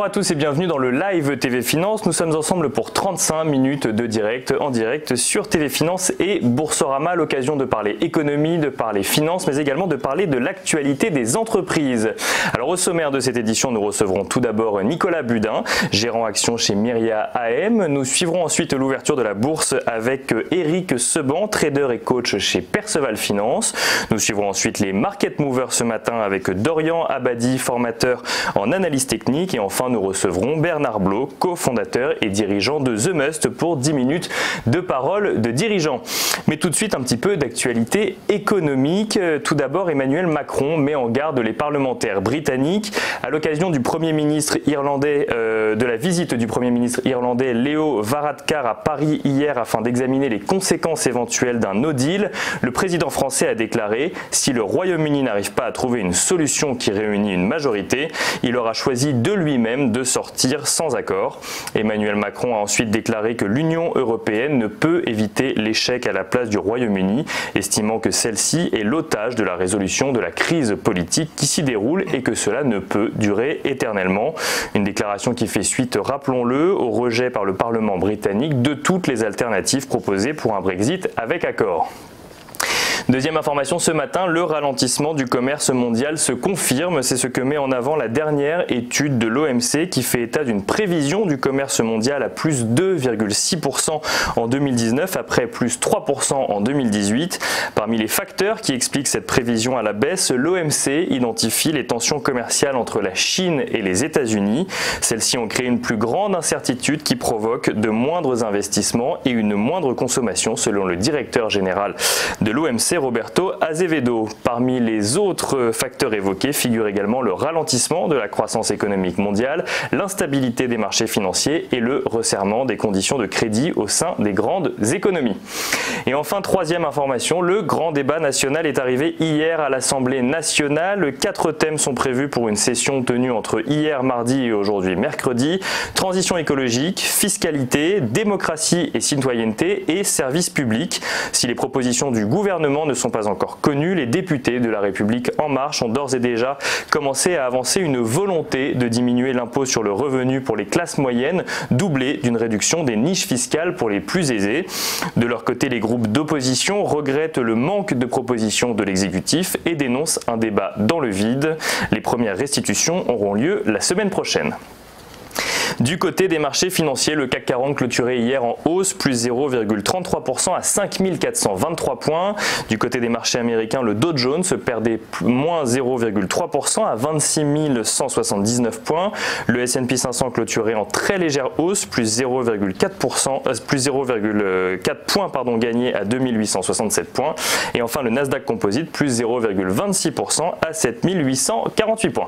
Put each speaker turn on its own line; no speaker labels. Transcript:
Bonjour à tous et bienvenue dans le live TV Finance. Nous sommes ensemble pour 35 minutes de direct en direct sur TV Finance et Boursorama, l'occasion de parler économie, de parler finance, mais également de parler de l'actualité des entreprises. Alors au sommaire de cette édition, nous recevrons tout d'abord Nicolas Budin, gérant action chez Myria AM. Nous suivrons ensuite l'ouverture de la bourse avec Eric Seban, trader et coach chez Perceval Finance. Nous suivrons ensuite les Market Movers ce matin avec Dorian Abadi, formateur en analyse technique. Et enfin, nous recevrons Bernard Blot, cofondateur et dirigeant de The Must pour 10 minutes de parole de dirigeant. Mais tout de suite, un petit peu d'actualité économique. Tout d'abord, Emmanuel Macron met en garde les parlementaires britanniques à l'occasion du Premier ministre irlandais, de la visite du Premier ministre irlandais Leo Varadkar à Paris hier afin d'examiner les conséquences éventuelles d'un no deal. Le président français a déclaré « Si le Royaume-Uni n'arrive pas à trouver une solution qui réunit une majorité, il aura choisi de lui-même de sortir sans accord ». Emmanuel Macron a ensuite déclaré que l'Union européenne ne peut éviter l'échec à la place du Royaume-Uni, estimant que celle-ci est l'otage de la résolution de la crise politique qui s'y déroule et que cela ne peut durer éternellement. Une déclaration qui fait suite, rappelons-le, au rejet par le Parlement britannique de toutes les alternatives proposées pour un Brexit avec accord. Deuxième information ce matin, le ralentissement du commerce mondial se confirme. C'est ce que met en avant la dernière étude de l'OMC qui fait état d'une prévision du commerce mondial à plus 2,6% en 2019 après plus 3% en 2018. Parmi les facteurs qui expliquent cette prévision à la baisse, l'OMC identifie les tensions commerciales entre la Chine et les États-Unis. Celles-ci ont créé une plus grande incertitude qui provoque de moindres investissements et une moindre consommation selon le directeur général de l'OMC, Roberto Azevedo. Parmi les autres facteurs évoqués figure également le ralentissement de la croissance économique mondiale, l'instabilité des marchés financiers et le resserrement des conditions de crédit au sein des grandes économies. Et enfin, troisième information, le grand débat national est arrivé hier à l'Assemblée nationale. 4 thèmes sont prévus pour une session tenue entre hier mardi et aujourd'hui mercredi. Transition écologique, fiscalité, démocratie et citoyenneté et services publics. Si les propositions du gouvernement ne sont pas encore connus, les députés de La République En Marche ont d'ores et déjà commencé à avancer une volonté de diminuer l'impôt sur le revenu pour les classes moyennes, doublée d'une réduction des niches fiscales pour les plus aisés. De leur côté, les groupes d'opposition regrettent le manque de propositions de l'exécutif et dénoncent un débat dans le vide. Les premières restitutions auront lieu la semaine prochaine. Du côté des marchés financiers, le CAC 40 clôturait hier en hausse, plus 0,33% à 5423 points. Du côté des marchés américains, le Dow Jones perdait moins 0,3% à 26 179 points. Le S&P 500 clôturait en très légère hausse, plus 0,4 points gagné à 2867 points. Et enfin, le Nasdaq Composite, plus 0,26% à 7848 points.